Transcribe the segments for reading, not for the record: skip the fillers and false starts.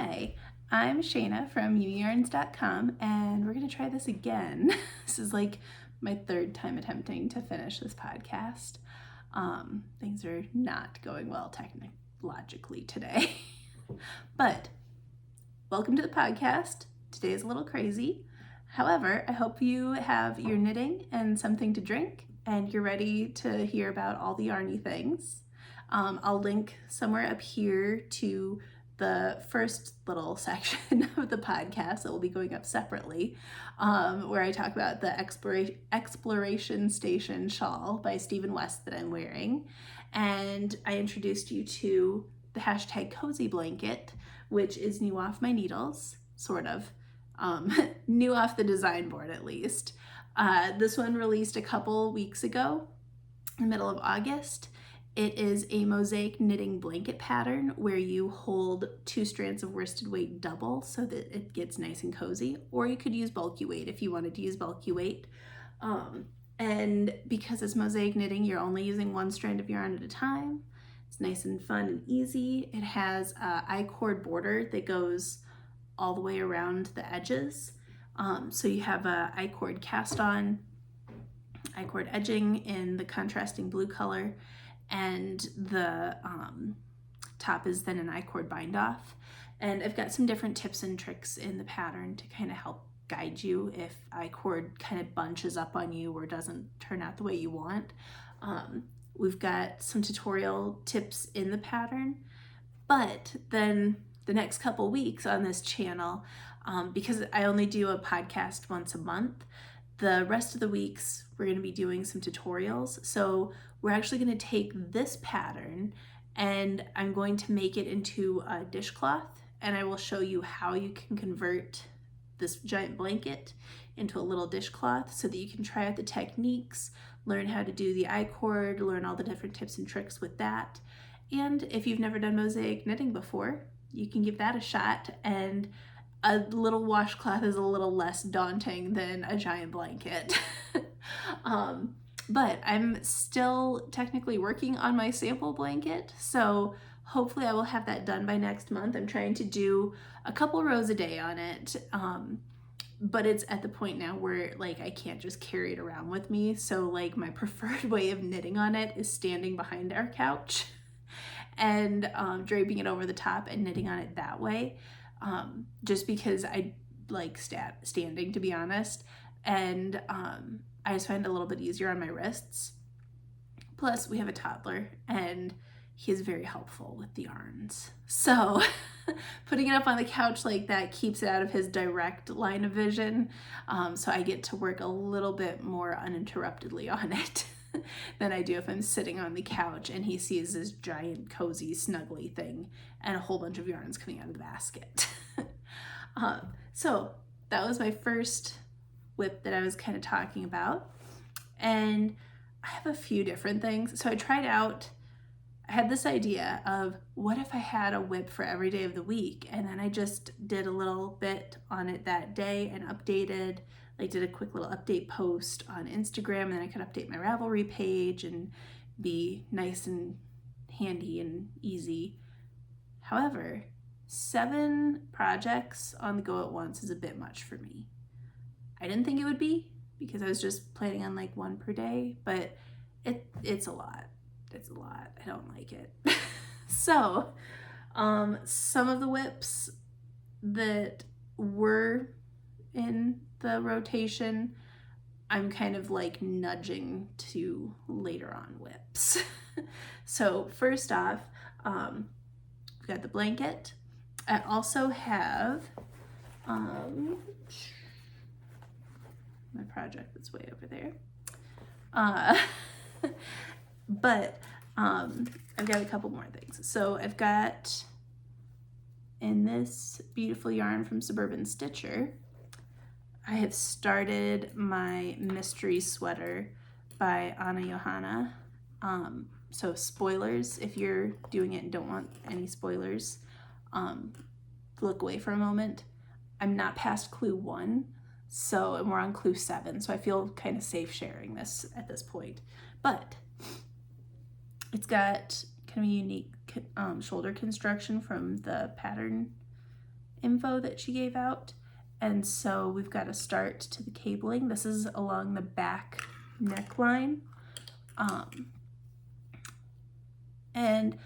Hi, I'm Shayna from YumiYarns.com, and we're going to try this again. This is like my third time attempting to finish this podcast. Things are not going well technologically today. But welcome to the podcast. Today is a little crazy. However, I hope you have your knitting and something to drink, and you're ready to hear about all the yarny things. I'll link somewhere up here to the first little section of the podcast that will be going up separately, where I talk about the Exploration Station shawl by Stephen West that I'm wearing. And I introduced you to the hashtag cozy blanket, which is new off my needles, sort of. New off the design board at least. This one released a couple weeks ago, in the middle of August. It is a Mosaic knitting blanket pattern where you hold 2 strands of worsted weight double so that it gets nice and cozy, or you could use bulky weight if you wanted to use bulky weight. And because it's Mosaic knitting, you're only using 1 strand of yarn at a time. It's nice and fun and easy. It has a I-cord border that goes all the way around the edges. So you have a I-cord cast on, I-cord edging in the contrasting blue color, and the top is then an I-cord bind off. And I've got some different tips and tricks in the pattern to kind of help guide you if I-cord kind of bunches up on you or doesn't turn out the way you want. We've got some tutorial tips in the pattern, but then the next couple weeks on this channel, because I only do a podcast once a month, the rest of the weeks we're going to be doing some tutorials. So we're actually going to take this pattern and I'm going to make it into a dishcloth, and I will show you how you can convert this giant blanket into a little dishcloth so that you can try out the techniques, learn how to do the I-cord, learn all the different tips and tricks with that. And if you've never done Mosaic knitting before, you can give that a shot, and a little washcloth is a little less daunting than a giant blanket. But I'm still technically working on my sample blanket, so hopefully I will have that done by next month. I'm trying to do a couple rows a day on it, but it's at the point now where like I can't just carry it around with me, so like my preferred way of knitting on it is standing behind our couch and draping it over the top and knitting on it that way, just because I like standing, to be honest, and I just find it a little bit easier on my wrists. Plus we have a toddler and he is very helpful with the yarns, so putting it up on the couch like that keeps it out of his direct line of vision, so I get to work a little bit more uninterruptedly on it than I do if I'm sitting on the couch and he sees this giant cozy snuggly thing and a whole bunch of yarns coming out of the basket. So that was my first whip that I was kind of talking about, and I have a few different things. So I had this idea of what if I had a whip for every day of the week, and then I just did a little bit on it that day and updated, like did a quick little update post on Instagram, and then I could update my Ravelry page and be nice and handy and easy. However, 7 projects on the go at once is a bit much for me. I didn't think it would be, because I was just planning on like 1 per day, but it's a lot. It's a lot. I don't like it. So some of the whips that were in the rotation, I'm kind of like nudging to later on whips. So first off, we've got the blanket. I also have my project that's way over there. But I've got a couple more things. So I've got, in this beautiful yarn from Suburban Stitcher, I have started my mystery sweater by Anna Johanna. So spoilers, if you're doing it and don't want any spoilers, look away for a moment. I'm not past clue 1, and we're on clue 7, so I feel kind of safe sharing this at this point. But it's got kind of a unique shoulder construction from the pattern info that she gave out. And so we've got a start to the cabling. This is along the back neckline. And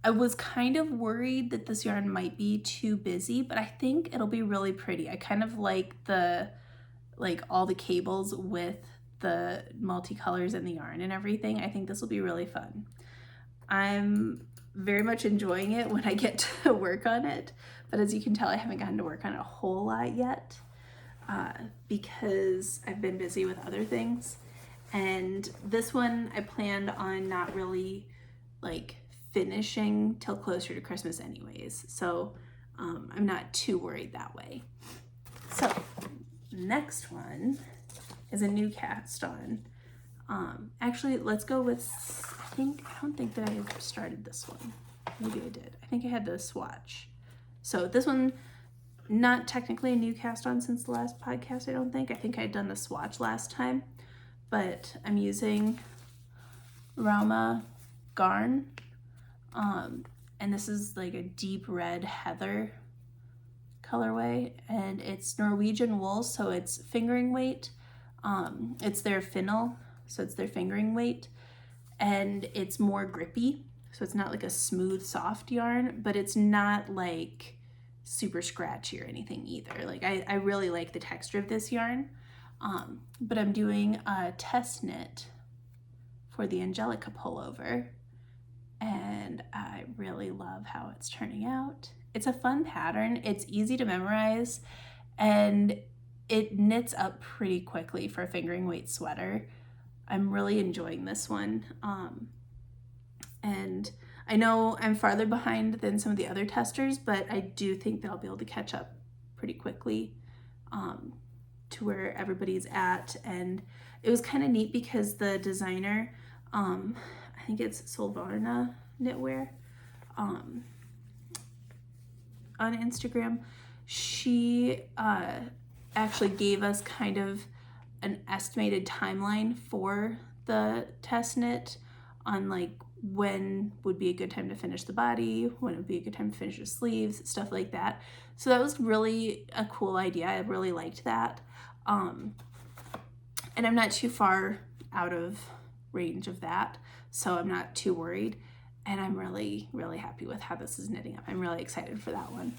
I was kind of worried that this yarn might be too busy, but I think it'll be really pretty. I kind of like all the cables with the multicolors in the yarn and everything. I think this will be really fun. I'm very much enjoying it when I get to work on it, but as you can tell, I haven't gotten to work on it a whole lot yet because I've been busy with other things. And this one I planned on not really like finishing till closer to Christmas anyways, so I'm not too worried that way. So next one is a new cast on. Actually, let's go with, I don't think that I have started this one. Maybe I did. I think I had the swatch. So this one, not technically a new cast on since the last podcast, I don't think. I think I had done the swatch last time, but I'm using Roma Garn. And this is like a deep red heather colorway, and it's Norwegian wool, so it's fingering weight. It's their finnel, so it's their fingering weight, and it's more grippy, so it's not like a smooth soft yarn, but it's not like super scratchy or anything either. Like I really like the texture of this yarn. But I'm doing a test knit for the Angelica pullover, and I really love how it's turning out. It's a fun pattern, it's easy to memorize, and it knits up pretty quickly for a fingering weight sweater. I'm really enjoying this one. And I know I'm farther behind than some of the other testers, but I do think that I'll be able to catch up pretty quickly to where everybody's at. And it was kind of neat because the designer, I think it's Solvarna Knitwear, on Instagram, she actually gave us kind of an estimated timeline for the test knit on like when would be a good time to finish the body, when would be a good time to finish the sleeves, stuff like that. So that was really a cool idea. I really liked that. And I'm not too far out of range of that, so I'm not too worried. And I'm really, really happy with how this is knitting up. I'm really excited for that one.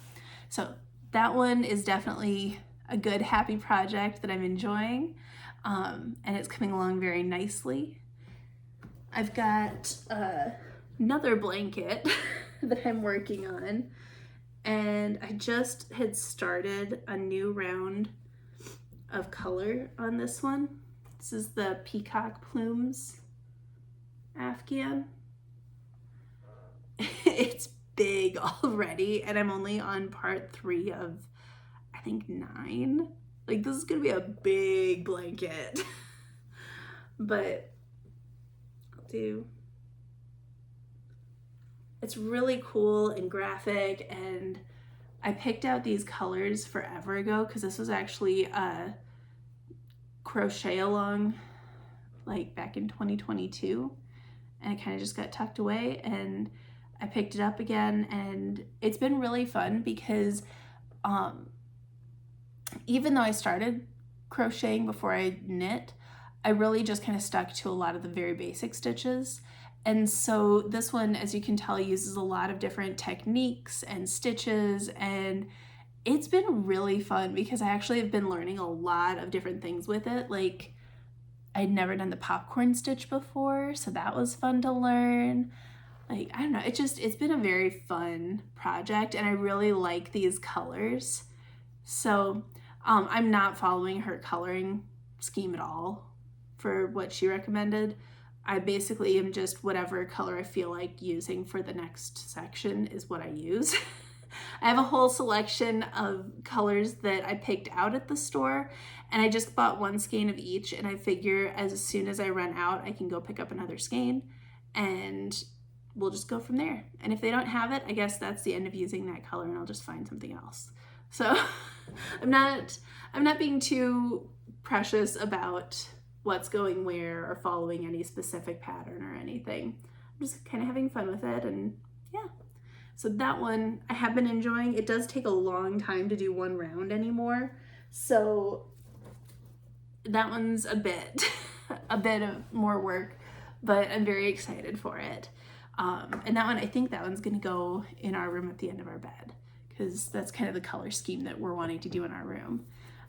So that one is definitely a good, happy project that I'm enjoying. And it's coming along very nicely. I've got another blanket that I'm working on, and I just had started a new round of color on this one. This is the Peacock Plumes Afghan. It's big already, and I'm only on part 3 of, I think, 9. Like, this is gonna be a big blanket. But I'll do, it's really cool and graphic, and I picked out these colors forever ago because this was actually a crochet along like back in 2022, and it kind of just got tucked away, and I picked it up again, and it's been really fun because even though I started crocheting before I knit, I really just kind of stuck to a lot of the very basic stitches. And so this one, as you can tell, uses a lot of different techniques and stitches, and it's been really fun because I actually have been learning a lot of different things with it. Like, I'd never done the popcorn stitch before, so that was fun to learn. Like, I don't know, it's been a very fun project, and I really like these colors. So I'm not following her coloring scheme at all for what she recommended. I basically am just whatever color I feel like using for the next section is what I use. I have a whole selection of colors that I picked out at the store, and I just bought one skein of each, and I figure as soon as I run out, I can go pick up another skein, and we'll just go from there. And if they don't have it, I guess that's the end of using that color, and I'll just find something else. So I'm not being too precious about what's going where or following any specific pattern or anything. I'm just kind of having fun with it, and yeah. So that one I have been enjoying. It does take a long time to do one round anymore. So that one's a bit of more work, but I'm very excited for it. And that one, I think that one's gonna go in our room at the end of our bed, because that's kind of the color scheme that we're wanting to do in our room.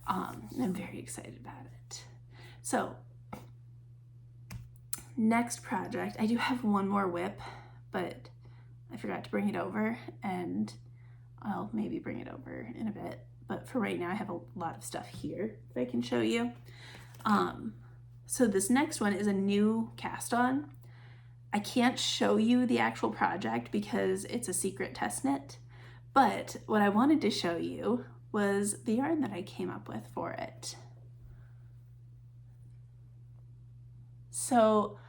And I'm very excited about it. So next project, I do have one more whip, but I forgot to bring it over, and I'll maybe bring it over in a bit. But for right now, I have a lot of stuff here that I can show you. So this next one is a new cast on. I can't show you the actual project because it's a secret test knit, but what I wanted to show you was the yarn that I came up with for it. So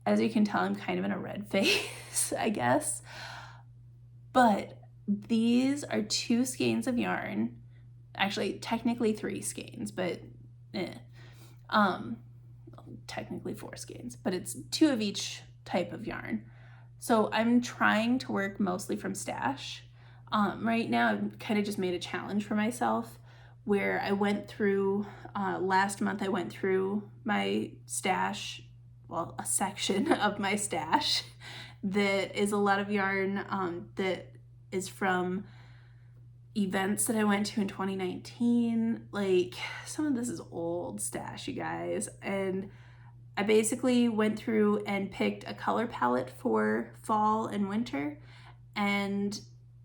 as you can tell, I'm kind of in a red phase, I guess, but these are 2 skeins of yarn, actually technically 3 skeins, but technically 4 skeins, but it's 2 of each type of yarn. So I'm trying to work mostly from stash. Right now I've kind of just made a challenge for myself where I went through, last month I went through my stash, well, a section of my stash that is a lot of yarn that is from events that I went to in 2019. Like, some of this is old stash, you guys, and I basically went through and picked a color palette for fall and winter and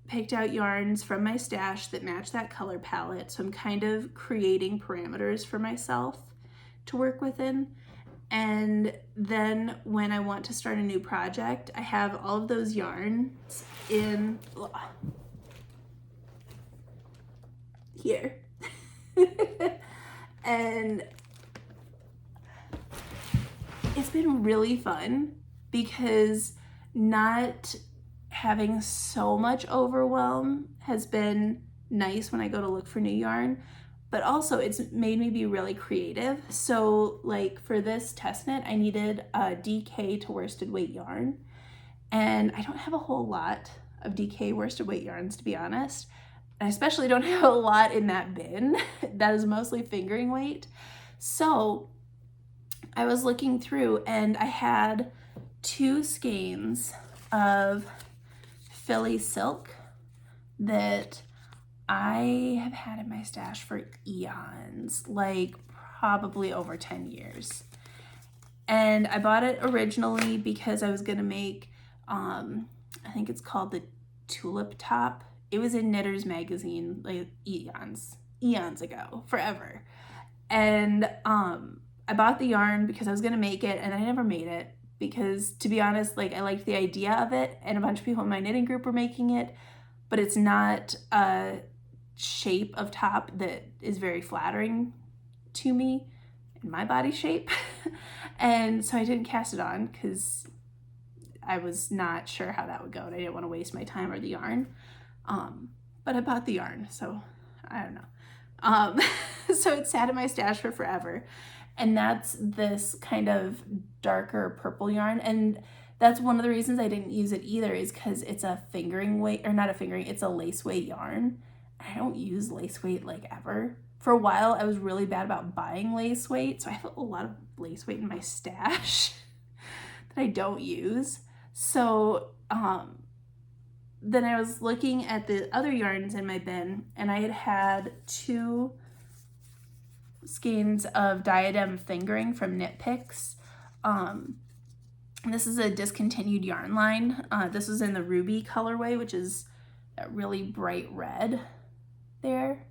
picked out yarns from my stash that match that color palette. So I'm kind of creating parameters for myself to work within. And then when I want to start a new project, I have all of those yarns in here. And it's been really fun because not having so much overwhelm has been nice when I go to look for new yarn, but also it's made me be really creative. So like for this test knit, I needed a DK to worsted weight yarn, and I don't have a whole lot of DK worsted weight yarns, to be honest. I especially don't have a lot in that bin. That is mostly fingering weight. So I was looking through and I had 2 skeins of Philly silk that I have had in my stash for eons, like probably over 10 years. And I bought it originally because I was gonna make, I think it's called the tulip top. It was in Knitters magazine like eons ago, forever. And I bought the yarn because I was gonna make it, and I never made it because, to be honest, like I liked the idea of it, and a bunch of people in my knitting group were making it, but it's not a shape of top that is very flattering to me in my body shape. And so I didn't cast it on because I was not sure how that would go, and I didn't want to waste my time or the yarn. But I bought the yarn, so I don't know. So it sat in my stash for forever. And that's this kind of darker purple yarn. And that's one of the reasons I didn't use it either, is because it's a fingering weight, or not a fingering, it's a lace weight yarn. I don't use lace weight like ever. For a while, I was really bad about buying lace weight, so I have a lot of lace weight in my stash that I don't use. So then I was looking at the other yarns in my bin, and I had 2 skeins of diadem fingering from Knit Picks. This is a discontinued yarn line. This is in the ruby colorway, which is that really bright red there.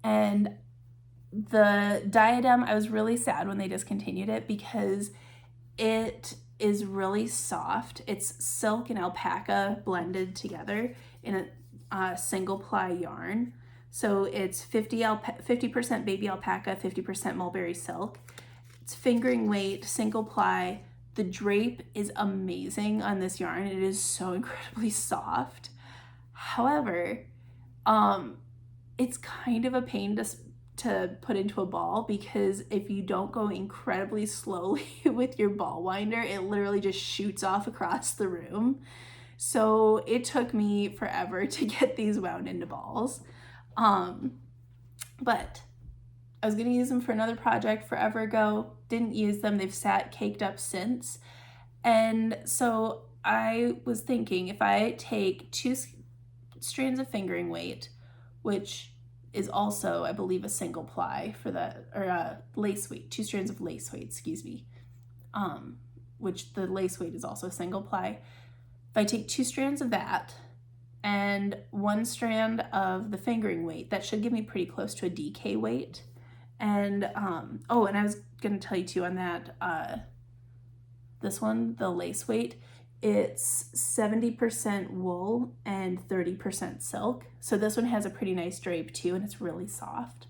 And the diadem, I was really sad when they discontinued it because it is really soft. It's silk and alpaca blended together in a single ply yarn. So it's 50% baby alpaca, 50% mulberry silk. It's fingering weight, single ply. The drape is amazing on this yarn. It is so incredibly soft. However, it's kind of a pain to put into a ball, because if you don't go incredibly slowly with your ball winder, it literally just shoots off across the room. So it took me forever to get these wound into balls. But I was gonna use them for another project forever ago, didn't use them, they've sat caked up since. And so I was thinking, if I take 2 strands of fingering weight, which is also, I believe, a single ply for the, or lace weight, 2 strands of lace weight, excuse me, which the lace weight is also single ply. If I take 2 strands of that and 1 strand of the fingering weight, that should give me pretty close to a DK weight. And, oh, and I was gonna tell you too on that, this one, the lace weight, it's 70% wool and 30% silk. So this one has a pretty nice drape too, and it's really soft.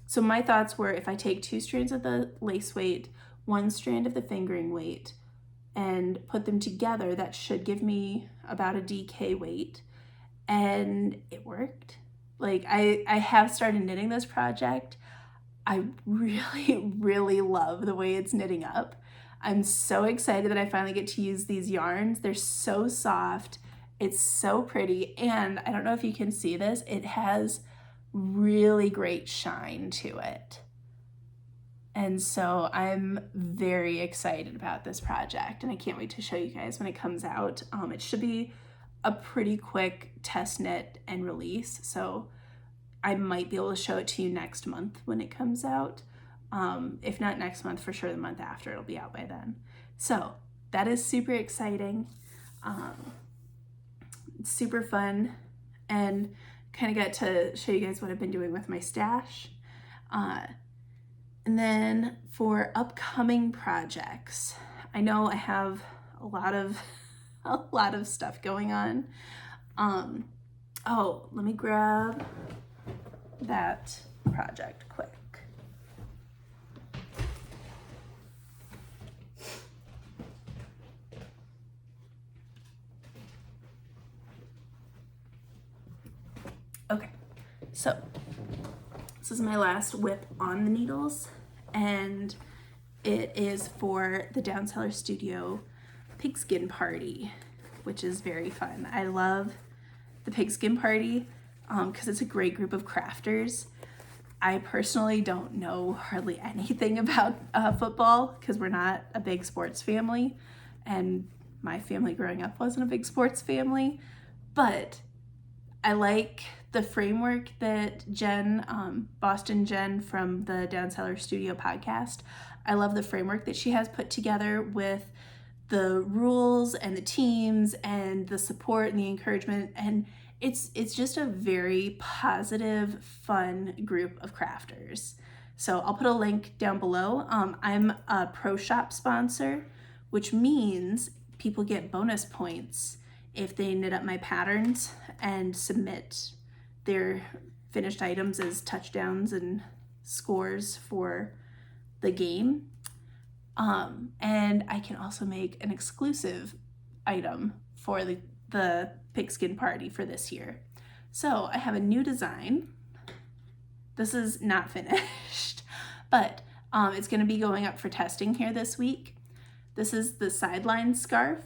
So my thoughts were, if I take 2 strands of the lace weight, 1 strand of the fingering weight, and put them together, that should give me about a DK weight. And it worked. Like, I have started knitting this project. I really, really love the way it's knitting up. I'm so excited that I finally get to use these yarns. They're so soft. It's so pretty. And I don't know if you can see this, it has really great shine to it. And so I'm very excited about this project, and I can't wait to show you guys when it comes out. It should be a pretty quick test knit and release, so I might be able to show it to you next month when it comes out. If not next month, for sure the month after, it'll be out by then. So that is super exciting. It's super fun, and kind of got to show you guys what I've been doing with my stash. And then for upcoming projects, I know I have a lot of stuff going on. Oh, let me grab that project quick. Okay, so this is my last whip on the needles, and it is for the Down Cellar Studio Pigskin Party, which is very fun. I love the Pigskin Party because it's a great group of crafters. I personally don't know hardly anything about football because we're not a big sports family, and my family growing up wasn't a big sports family, but I like the framework that Jen, Boston Jen from the Down Cellar Studio podcast, I love the framework that she has put together with the rules and the teams and the support and the encouragement, and it's just a very positive, fun group of crafters. So I'll put a link down below. I'm a Pro Shop sponsor, which means people get bonus points if they knit up my patterns and submit their finished items as touchdowns and scores for the game. And I can also make an exclusive item for the Pigskin Party for this year. So I have a new design. This is not finished, but it's gonna be going up for testing here this week. This is the sideline scarf.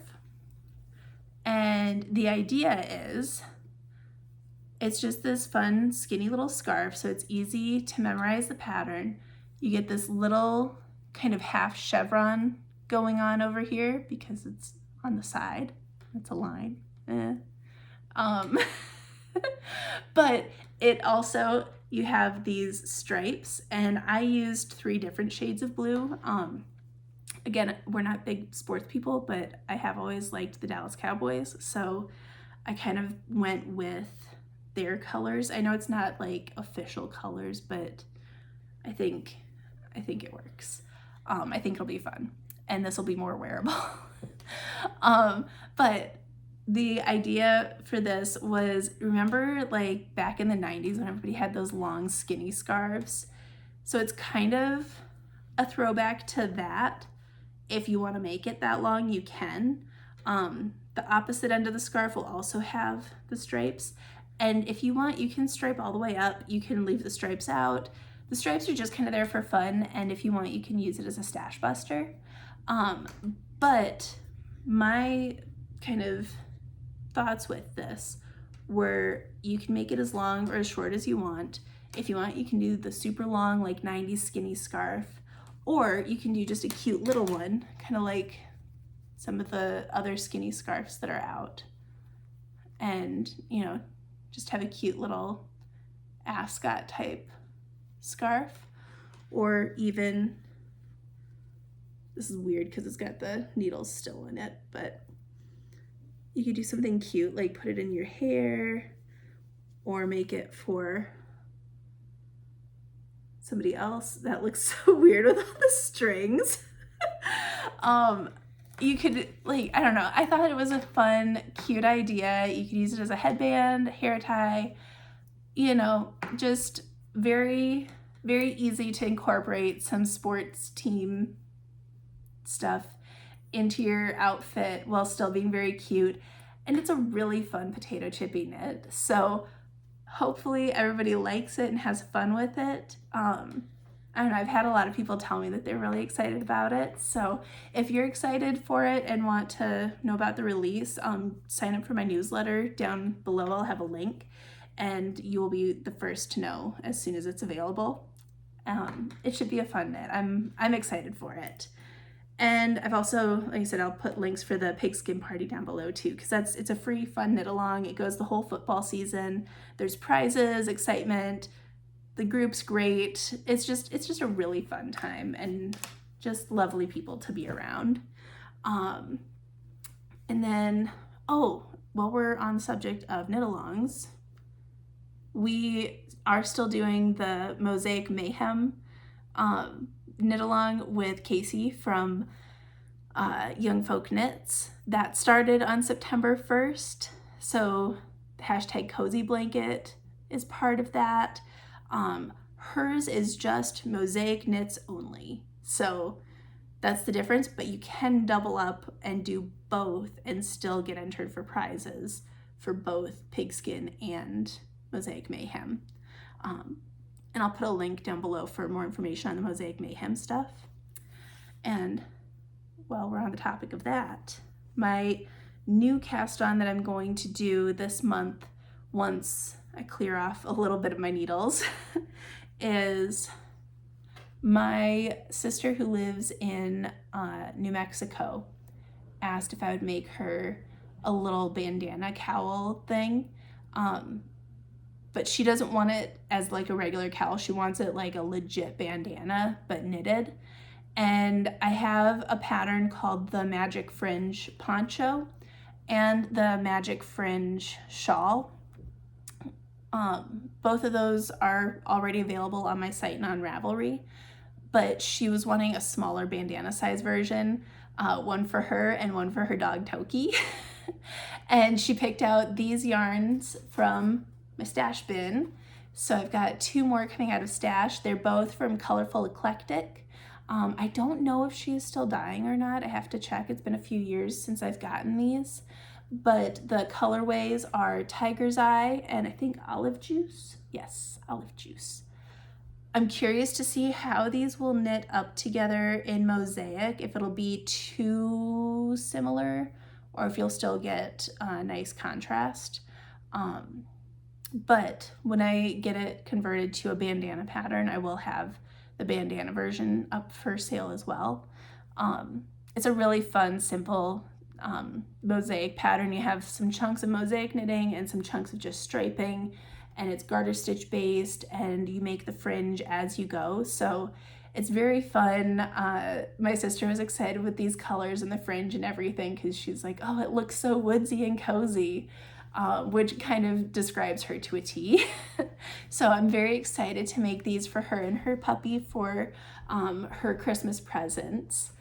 And the idea is, it's just this fun, skinny little scarf, so it's easy to memorize the pattern. You get this little kind of half chevron going on over here because it's on the side. It's a line. But it also, you have these stripes, and I used 3 different shades of blue. Again, we're not big sports people, but I have always liked the Dallas Cowboys, so I kind of went with their colors. I know it's not like official colors, but I think it works. I think it'll be fun, and this will be more wearable. But the idea for this was, remember like back in the 90s when everybody had those long skinny scarves? So it's kind of a throwback to that. If you want to make it that long, you can. The opposite end of the scarf will also have the stripes. And if you want, you can stripe all the way up. You can leave the stripes out. The stripes are just kind of there for fun. And if you want, you can use it as a stash buster. But my kind of thoughts with this, where you can make it as long or as short as you want. If you want, you can do the super long, like 90s skinny scarf, or you can do just a cute little one, kind of like some of the other skinny scarves that are out. And, you know, just have a cute little ascot type scarf. Or even, this is weird because it's got the needles still in it, but you could do something cute, like put it in your hair or make it for somebody else. That looks so weird with all the strings. You could, like, I don't know, I thought it was a fun, cute idea. You could use it as a headband, hair tie, you know, just very, very easy to incorporate some sports team stuff into your outfit while still being very cute. And it's a really fun potato chippy knit. So hopefully everybody likes it and has fun with it. I don't know, I've had a lot of people tell me that they're really excited about it. So if you're excited for it and want to know about the release, sign up for my newsletter. Down below I'll have a link, and you will be the first to know as soon as it's available. It should be a fun knit. I'm excited for it. And I've also, like I said, I'll put links for the Pigskin party down below too, because it's a free fun knit along. It goes the whole football season. There's prizes, excitement. The group's great. It's just a really fun time and just lovely people to be around. And then, while we're on the subject of knit-alongs, we are still doing the Mosaic Mayhem knit-along with Casey from Young Folk Knits. That started on September 1st, so the hashtag Cozy Blanket is part of that. Hers is just Mosaic knits only, so that's the difference, but you can double up and do both and still get entered for prizes for both Pigskin and Mosaic Mayhem. And I'll put a link down below for more information on the Mosaic Mayhem stuff. And while we're on the topic of that, my new cast on that I'm going to do this month, once I clear off a little bit of my needles, is my sister who lives in New Mexico asked if I would make her a little bandana cowl thing. But she doesn't want it as like a regular cowl. She wants it like a legit bandana, but knitted. And I have a pattern called the Magic Fringe Poncho and the Magic Fringe Shawl. Both of those are already available on my site and on Ravelry, but she was wanting a smaller bandana size version, one for her and one for her dog Toki. And she picked out these yarns from my stash bin. So I've got two more coming out of stash. They're both from Colorful Eclectic. I don't know if she is still dyeing or not. I have to check. It's been a few years since I've gotten these. But the colorways are Tiger's Eye and I think Olive Juice. Yes, Olive Juice. I'm curious to see how these will knit up together in Mosaic, if it'll be too similar or if you'll still get a nice contrast. But when I get it converted to a bandana pattern, I will have the bandana version up for sale as well. It's a really fun, simple mosaic pattern. You have some chunks of mosaic knitting and some chunks of just striping, and it's garter stitch based, and you make the fringe as you go. So it's very fun. My sister was excited with these colors and the fringe and everything because she's like, oh, it looks so woodsy and cozy. Which kind of describes her to a T. So I'm very excited to make these for her and her puppy for her Christmas presents.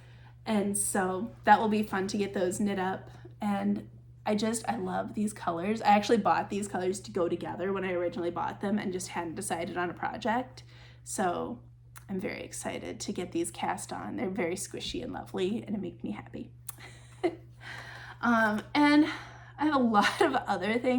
And so that will be fun to get those knit up. And I love these colors. I actually bought these colors to go together when I originally bought them and just hadn't decided on a project. So I'm very excited to get these cast on. They're very squishy and lovely, and it makes me happy. And I have a lot of other things